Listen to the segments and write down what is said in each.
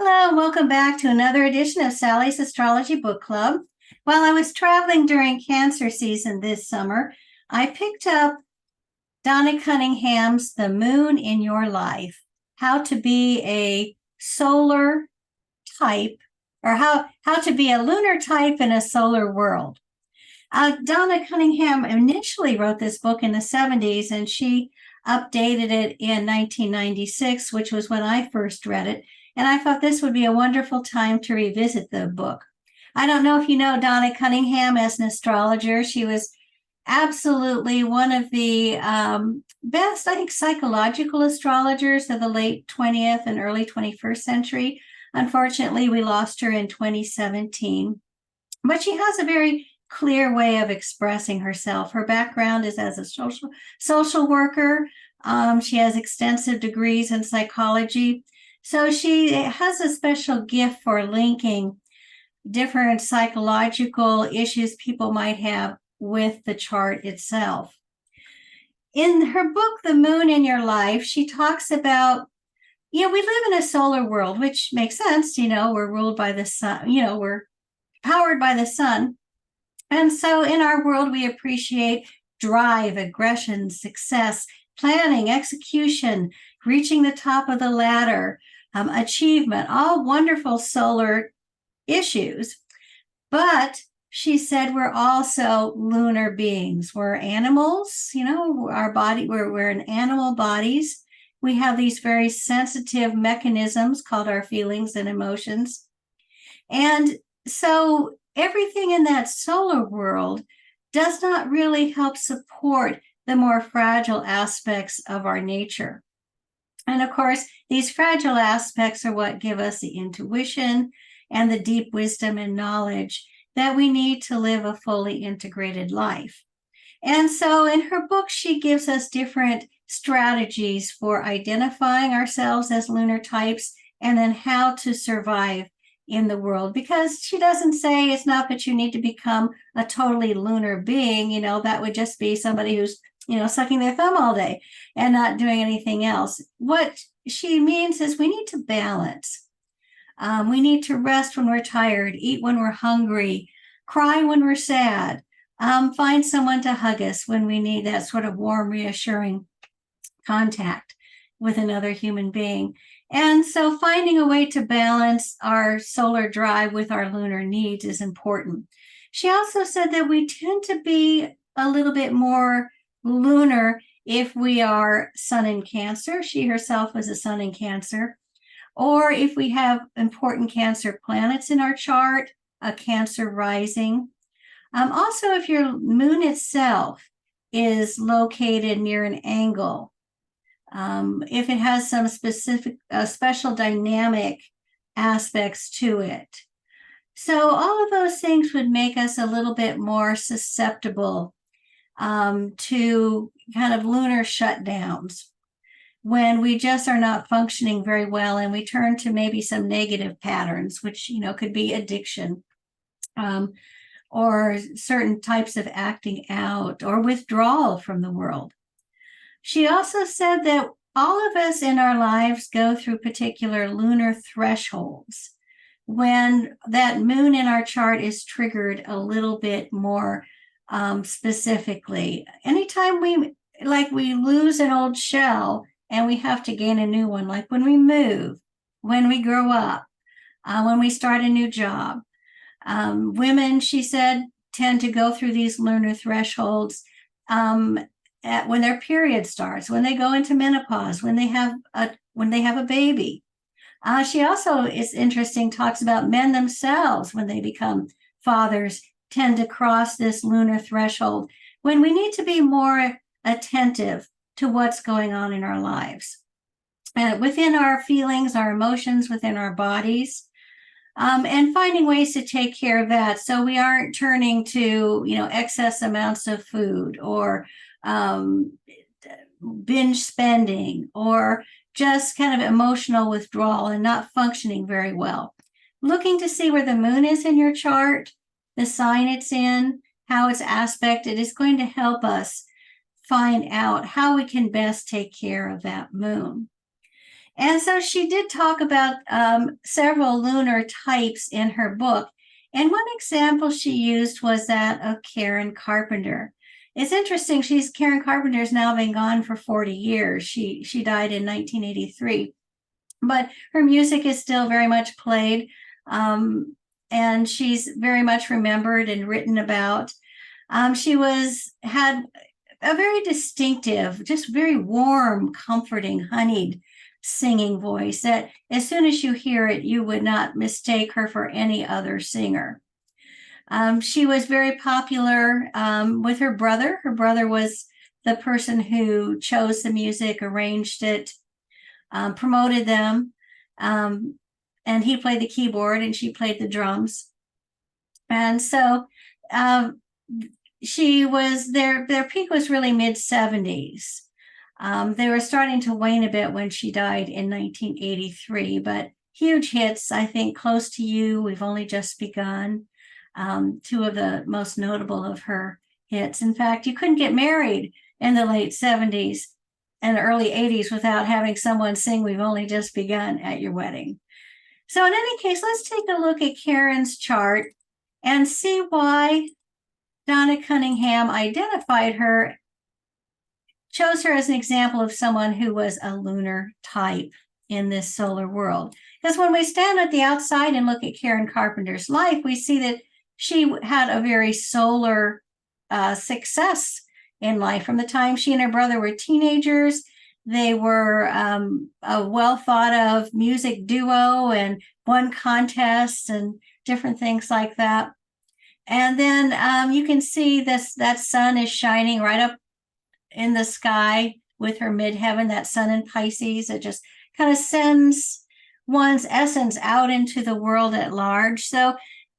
Hello, welcome back to another edition of Sally's Astrology Book Club. While I was traveling during Cancer season this summer, I picked up Donna Cunningham's The Moon in Your Life, How to Be a Solar Type, or how to Be a Lunar Type in a Solar World. Donna Cunningham initially wrote this book in the 70s, and she updated it in 1996, which was when I first read it. And I thought this would be a wonderful time to revisit the book. I don't know if you know Donna Cunningham as an astrologer. She was absolutely one of the best, I think, psychological astrologers of the late 20th and early 21st century. Unfortunately, we lost her in 2017. But she has a very clear way of expressing herself. Her background is as a social worker. She has extensive degrees in psychology. So she has a special gift for linking different psychological issues people might have with the chart itself. In her book, The Moon in Your Life, she talks about, we live in a solar world, which makes sense. We're ruled by the sun, we're powered by the sun. And so in our world, we appreciate drive, aggression, success, planning, execution, reaching the top of the ladder, achievement, all wonderful solar issues. But she said we're also lunar beings. We're animals, our body, we're in animal bodies. We have these very sensitive mechanisms called our feelings and emotions. And so everything in that solar world does not really help support the more fragile aspects of our nature. And of course, these fragile aspects are what give us the intuition and the deep wisdom and knowledge that we need to live a fully integrated life. And so in her book, she gives us different strategies for identifying ourselves as lunar types and then how to survive in the world, because she doesn't say it's not that you need to become a totally lunar being. That would just be somebody who's sucking their thumb all day and not doing anything else. What she means is we need to balance. We need to rest when we're tired, eat when we're hungry, cry when we're sad, find someone to hug us when we need that sort of warm, reassuring contact with another human being. And so finding a way to balance our solar drive with our lunar needs is important. She also said that we tend to be a little bit more lunar if we are sun in Cancer. She herself was a sun in Cancer. Or if we have important Cancer planets in our chart, a Cancer rising. Also, if your moon itself is located near an angle, if it has some specific, special dynamic aspects to it. So all of those things would make us a little bit more susceptible to kind of lunar shutdowns when we just are not functioning very well and we turn to maybe some negative patterns, which, could be addiction or certain types of acting out or withdrawal from the world. She also said that all of us in our lives go through particular lunar thresholds when that moon in our chart is triggered a little bit more specifically. Anytime we lose an old shell and we have to gain a new one, like when we move, when we grow up, when we start a new job. Women, she said, tend to go through these lunar thresholds when their period starts, when they go into menopause, when they have a baby. She also, is interesting, talks about men themselves when they become fathers tend to cross this lunar threshold when we need to be more attentive to what's going on in our lives, within our feelings, our emotions, within our bodies, and finding ways to take care of that so we aren't turning to excess amounts of food or binge spending or just kind of emotional withdrawal and not functioning very well. Looking to see where the moon is in your chart, the sign it's in, how it's aspected is going to help us find out how we can best take care of that moon. And so she did talk about several lunar types in her book. And one example she used was that of Karen Carpenter. It's interesting. Karen Carpenter's now been gone for 40 years. She died in 1983, but her music is still very much played, and she's very much remembered and written about. She had a very distinctive, just very warm, comforting, honeyed singing voice that as soon as you hear it, you would not mistake her for any other singer. She was very popular with her brother. Her brother was the person who chose the music, arranged it, promoted them, and he played the keyboard and she played the drums. And so their peak was really mid-70s. They were starting to wane a bit when she died in 1983, but huge hits, I think, Close to You, We've Only Just Begun, two of the most notable of her hits. In fact, you couldn't get married in the late 70s and early 80s without having someone sing We've Only Just Begun at your wedding. So in any case, let's take a look at Karen's chart and see why Donna Cunningham chose her as an example of someone who was a lunar type in this solar world. Because when we stand at the outside and look at Karen Carpenter's life, we see that she had a very solar success in life. From the time she and her brother were teenagers, they were a well thought of music duo and won contests and different things like that. And then you can see that sun is shining right up in the sky with her midheaven, that sun in Pisces. It just kind of sends one's essence out into the world at large. So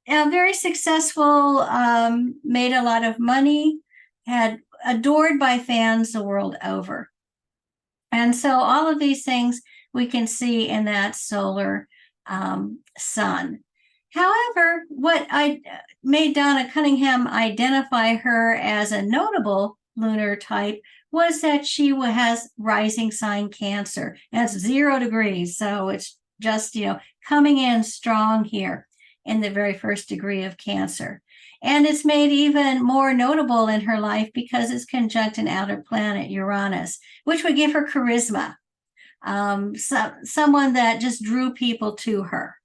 very successful, made a lot of money, had adored by fans the world over. And so all of these things we can see in that solar sun. However, what made Donna Cunningham identify her as a notable lunar type was that she has rising sign Cancer. That's 0 degrees. So it's just, coming in strong here in the very first degree of Cancer. And it's made even more notable in her life because it's conjunct an outer planet, Uranus, which would give her charisma, someone that just drew people to her.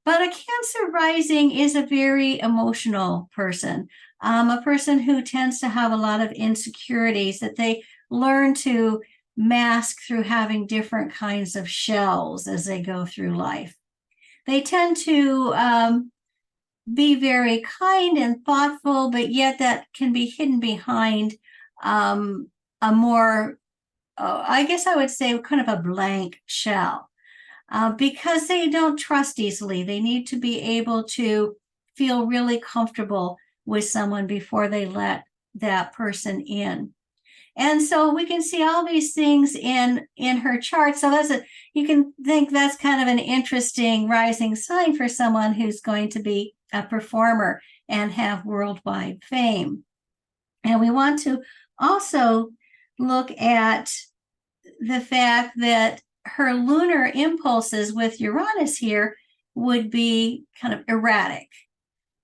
But a Cancer rising is a very emotional person, a person who tends to have a lot of insecurities that they learn to mask through having different kinds of shells as they go through life. They tend to be very kind and thoughtful, but yet that can be hidden behind a more, I guess I would say, kind of a blank shell. Because they don't trust easily. They need to be able to feel really comfortable with someone before they let that person in. And so we can see all these things in her chart. So you can think that's kind of an interesting rising sign for someone who's going to be a performer and have worldwide fame. And we want to also look at the fact that her lunar impulses with Uranus here would be kind of erratic,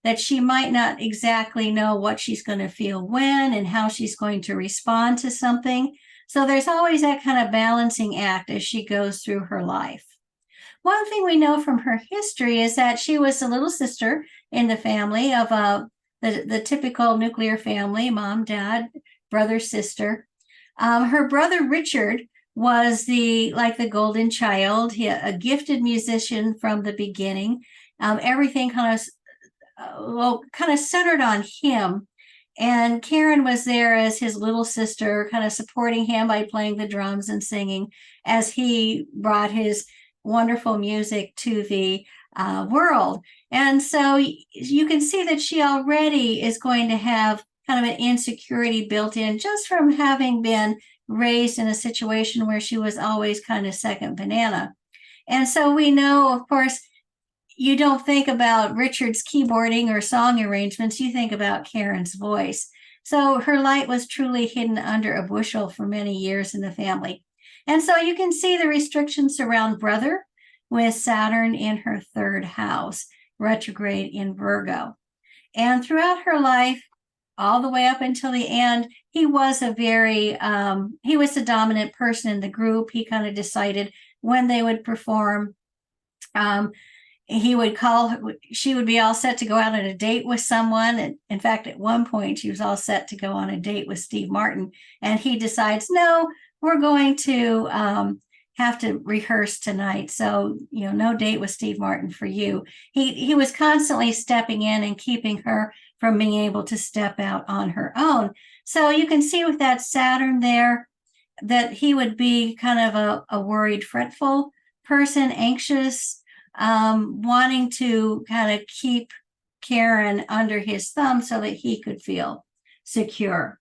that she might not exactly know what she's going to feel when and how she's going to respond to something. So there's always that kind of balancing act as she goes through her life. One thing we know from her history is that she was the little sister in the family of the typical nuclear family, mom, dad, brother, sister. Her brother Richard was the golden child, a gifted musician from the beginning. Everything kind of centered on him. And Karen was there as his little sister, kind of supporting him by playing the drums and singing as he brought his wonderful music to the world. And so you can see that she already is going to have kind of an insecurity built in just from having been raised in a situation where she was always kind of second banana. And so we know, of course, you don't think about Richard's keyboarding or song arrangements, you think about Karen's voice. So her light was truly hidden under a bushel for many years in the family. And so you can see the restrictions around brother with Saturn in her third house, retrograde in Virgo. And throughout her life, all the way up until the end, he was a he was the dominant person in the group. He kind of decided when they would perform. He would call, she would be all set to go out on a date with someone. And in fact, at one point, she was all set to go on a date with Steve Martin. And he decides, no, we're going to have to rehearse tonight. So, no date with Steve Martin for you. He was constantly stepping in and keeping her from being able to step out on her own. So you can see with that Saturn there that he would be kind of a worried, fretful person, anxious, wanting to kind of keep Karen under his thumb so that he could feel secure.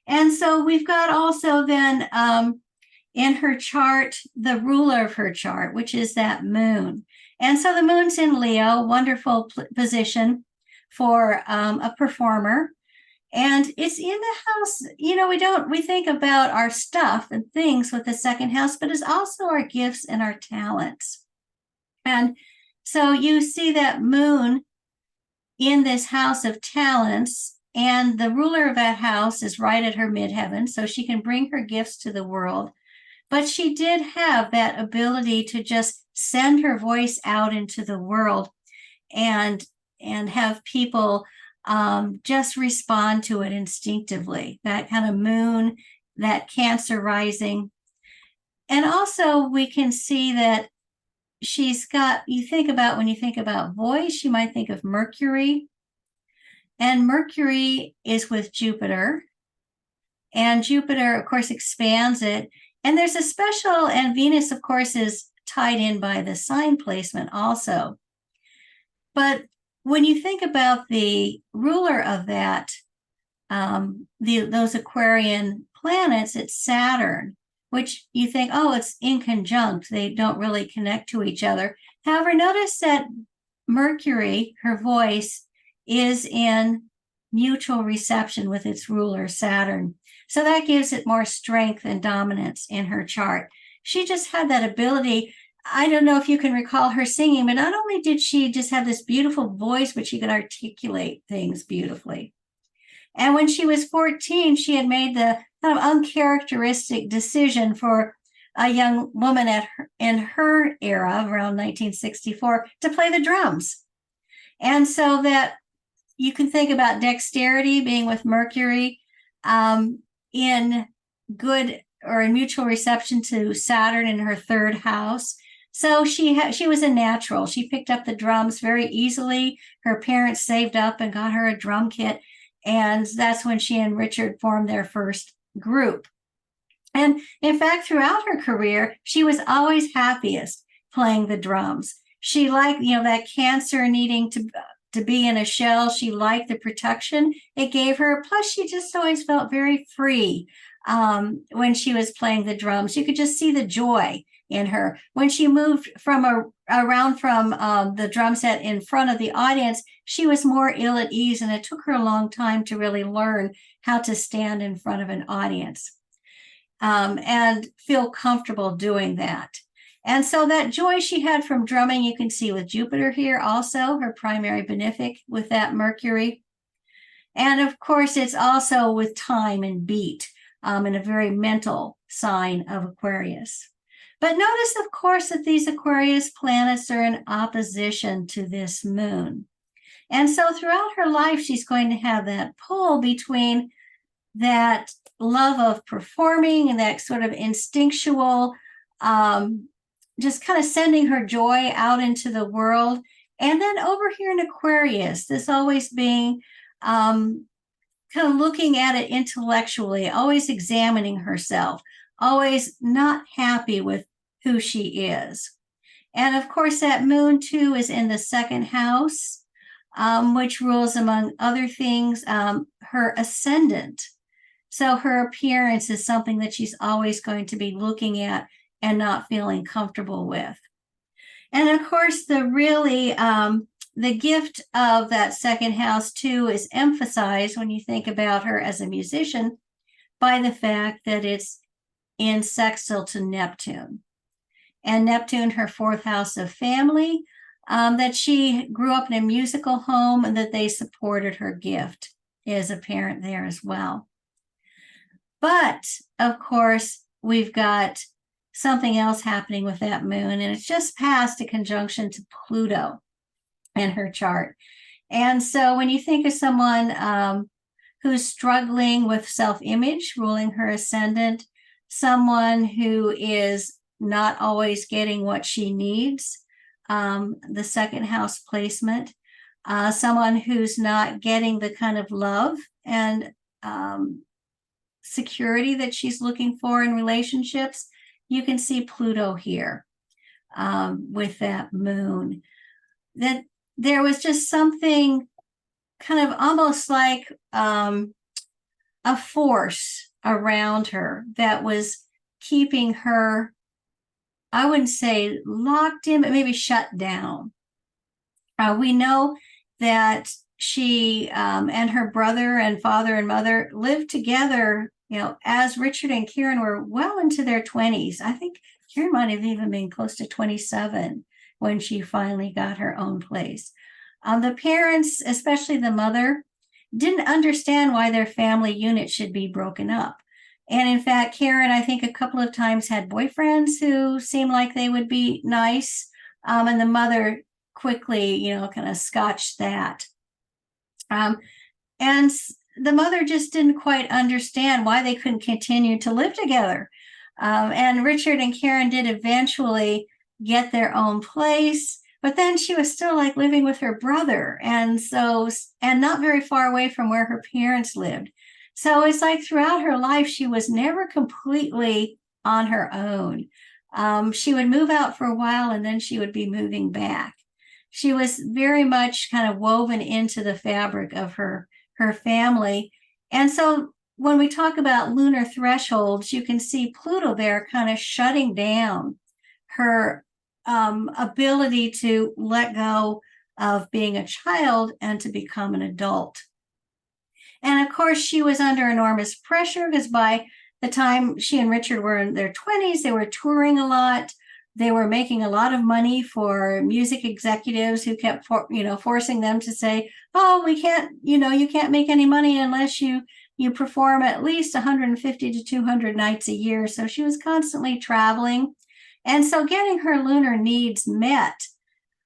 And so we've got also then in her chart, the ruler of her chart, which is that moon. And so the moon's in Leo, wonderful position for a performer. And it's in the house, we think about our stuff and things with the second house, but it's also our gifts and our talents. And so you see that moon in this house of talents, and the ruler of that house is right at her midheaven, so she can bring her gifts to the world. But she did have that ability to just send her voice out into the world and have people just respond to it instinctively. That kind of moon, that Cancer rising. And also we can see that she's got, when you think about voice, you might think of Mercury. And Mercury is with Jupiter. And Jupiter, of course, expands it. And there's a special, and Venus, of course, is tied in by the sign placement also. But when you think about the ruler of that, those Aquarian planets, it's Saturn, which you think, oh, it's inconjunct. They don't really connect to each other. However, notice that Mercury, her voice, is in mutual reception with its ruler, Saturn. So that gives it more strength and dominance in her chart. She just had that ability. I don't know if you can recall her singing, but not only did she just have this beautiful voice, but she could articulate things beautifully. And when she was 14, she had made the kind of uncharacteristic decision for a young woman in her era, around 1964, to play the drums. And so that you can think about dexterity being with Mercury in good or in mutual reception to Saturn in her third house. So she was a natural. She picked up the drums very easily. Her parents saved up and got her a drum kit. And that's when she and Richard formed their first group. And in fact, throughout her career, she was always happiest playing the drums. She liked, that Cancer needing to be in a shell. She liked the protection it gave her. Plus, she just always felt very free when she was playing the drums. You could just see the joy in her. When she moved around from the drum set in front of the audience, she was more ill at ease, and it took her a long time to really learn how to stand in front of an audience and feel comfortable doing that. And so that joy she had from drumming, you can see with Jupiter here also, her primary benefic with that Mercury. And of course, it's also with time and beat and a very mental sign of Aquarius. But notice, of course, that these Aquarius planets are in opposition to this moon. And so throughout her life, she's going to have that pull between that love of performing and that sort of instinctual, just kind of sending her joy out into the world. And then over here in Aquarius, this always being kind of looking at it intellectually, always examining herself, always not happy with who she is. And of course, that moon too is in the second house, which rules, among other things, her ascendant. So her appearance is something that she's always going to be looking at and not feeling comfortable with. And of course, the gift of that second house too is emphasized when you think about her as a musician by the fact that it's in sextile to Neptune. And Neptune, her fourth house of family, that she grew up in a musical home and that they supported her gift is apparent there as well. But of course, we've got something else happening with that moon, and it's just past a conjunction to Pluto in her chart. And so when you think of someone who's struggling with self-image, ruling her ascendant, someone who is not always getting what she needs, the second house placement, someone who's not getting the kind of love and security that she's looking for in relationships, you can see Pluto here with that moon. That there was just something kind of almost like a force around her that was keeping her, I wouldn't say locked in, but maybe shut down. We know that she and her brother and father and mother lived together, as Richard and Karen were well into their 20s. I think Karen might have even been close to 27 when she finally got her own place. The parents, especially the mother, didn't understand why their family unit should be broken up. And in fact, Karen, I think a couple of times had boyfriends who seemed like they would be nice. And the mother quickly, kind of scotched that. And the mother just didn't quite understand why they couldn't continue to live together. And Richard and Karen did eventually get their own place, but then she was still like living with her brother. And not very far away from where her parents lived. So it's like throughout her life, she was never completely on her own. She would move out for a while and then she would be moving back. She was very much kind of woven into the fabric of her family. And so when we talk about lunar thresholds, you can see Pluto there kind of shutting down her ability to let go of being a child and to become an adult. And of course, she was under enormous pressure because by the time she and Richard were in their 20s, they were touring a lot. They were making a lot of money for music executives who kept, forcing them to say, "Oh, we can't, you can't make any money unless you perform at least 150 to 200 nights a year." So she was constantly traveling. And so getting her lunar needs met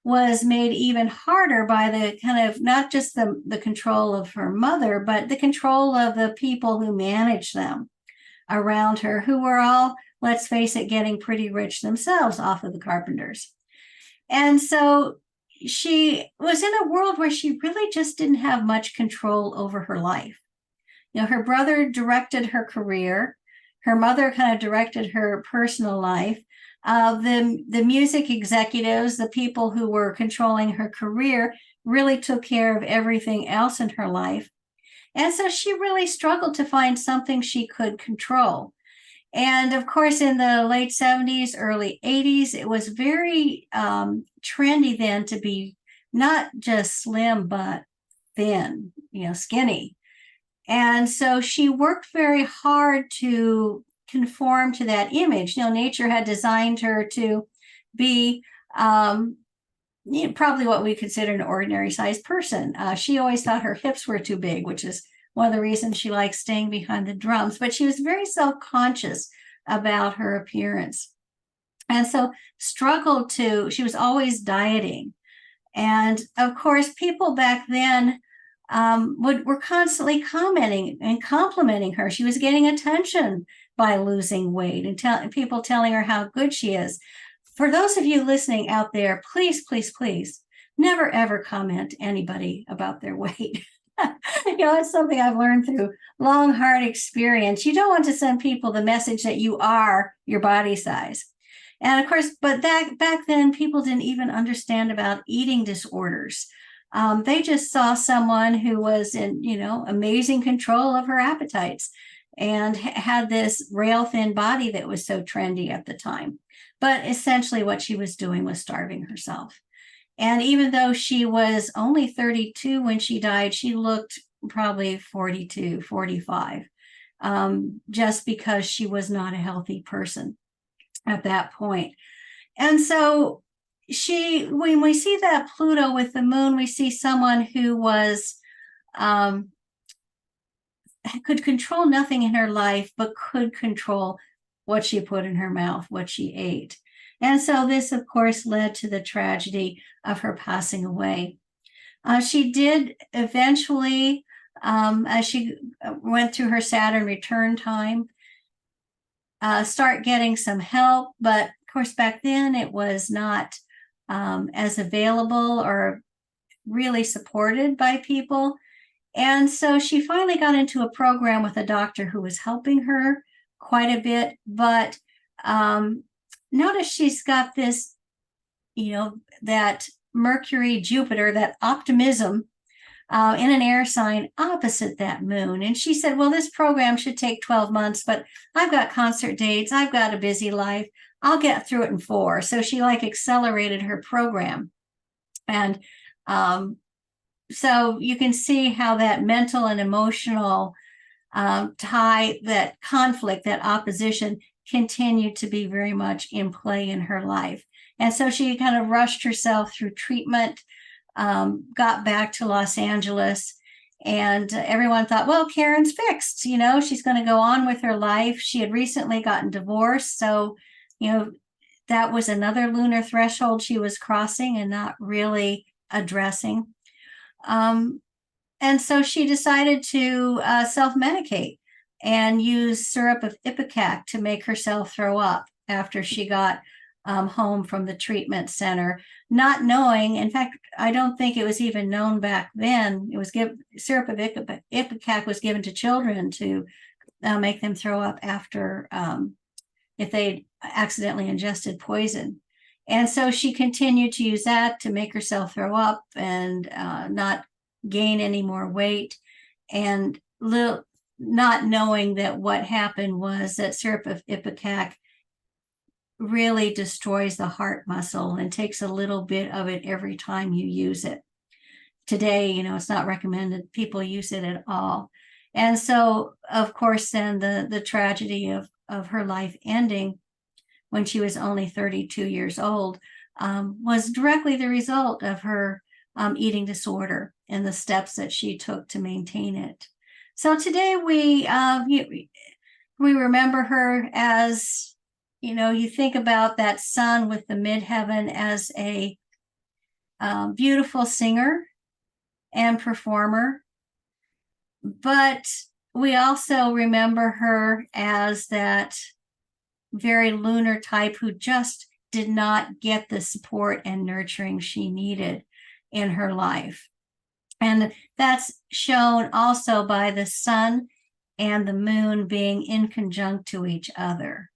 was made even harder by the kind of not just the control of her mother, but the control of the people who managed them around her, who were all, let's face it, getting pretty rich themselves off of the Carpenters. And so she was in a world where she really just didn't have much control over her life. Her brother directed her career. Her mother kind of directed her personal life. The music executives, the people who were controlling her career, really took care of everything else in her life. And so she really struggled to find something she could control. And of course, in the late 70s, early 80s, it was very trendy then to be not just slim, but thin, skinny. And so she worked very hard to conform to that image. Nature had designed her to be probably what we consider an ordinary sized person. She always thought her hips were too big, which is one of the reasons she likes staying behind the drums. But she was very self-conscious about her appearance. And so she was always dieting. And of course, people back then were constantly commenting and complimenting her. She was getting attention by losing weight and people telling her how good she is. For those of you listening out there, please, please, please, never ever comment anybody about their weight. It's something I've learned through long, hard experience. You don't want to send people the message that you are your body size. And of course, but back then, people didn't even understand about eating disorders. They just saw someone who was in, amazing control of her appetites and had this rail thin body that was so trendy at the time. But essentially what she was doing was starving herself. And even though she was only 32 when she died, she looked probably 42, 45. just because she was not a healthy person at that point. And so when we see that Pluto with the moon, we see someone who was, could control nothing in her life, but could control what she put in her mouth, what she ate. And so this, of course, led to the tragedy of her passing away. She did eventually, as she went through her Saturn return time, start getting some help. But of course, back then it was not as available or really supported by people. And so she finally got into a program with a doctor who was helping her quite a bit. But notice she's got this, that Mercury, Jupiter, that optimism in an air sign opposite that moon. And she said, well, this program should take 12 months, but I've got concert dates. I've got a busy life. I'll get through it in 4. So she accelerated her program. And so you can see how that mental and emotional tie, that conflict, that opposition continued to be very much in play in her life. And so she kind of rushed herself through treatment, got back to Los Angeles, and everyone thought, well, Karen's fixed. She's going to go on with her life. She had recently gotten divorced. So, that was another lunar threshold she was crossing and not really addressing. And so she decided to self-medicate and use syrup of ipecac to make herself throw up after she got home from the treatment center, not knowing, in fact, I don't think it was even known back then. It was syrup of ipecac was given to children to make them throw up after if they accidentally ingested poison. And so she continued to use that to make herself throw up and not gain any more weight, and not knowing that what happened was that syrup of ipecac really destroys the heart muscle and takes a little bit of it every time you use it. Today, it's not recommended people use it at all. And so, of course, then the tragedy of her life ending when she was only 32 years old was directly the result of her eating disorder and the steps that she took to maintain it. So today we remember her as, you think about that sun with the midheaven as a beautiful singer and performer, but we also remember her as that very lunar type who just did not get the support and nurturing she needed in her life. And that's shown also by the sun and the moon being in conjunct to each other.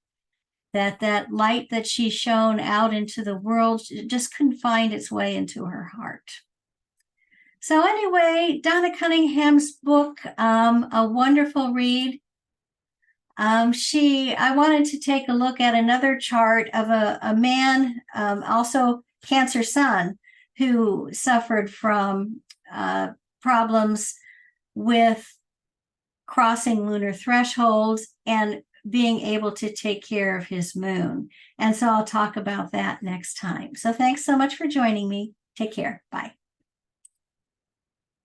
That light that she shone out into the world just couldn't find its way into her heart. So anyway, Donna Cunningham's book, a wonderful read. I wanted to take a look at another chart of a man, also Cancer Sun, who suffered from problems with crossing lunar thresholds and being able to take care of his moon. And so I'll talk about that next time. So thanks so much for joining me. Take care. Bye.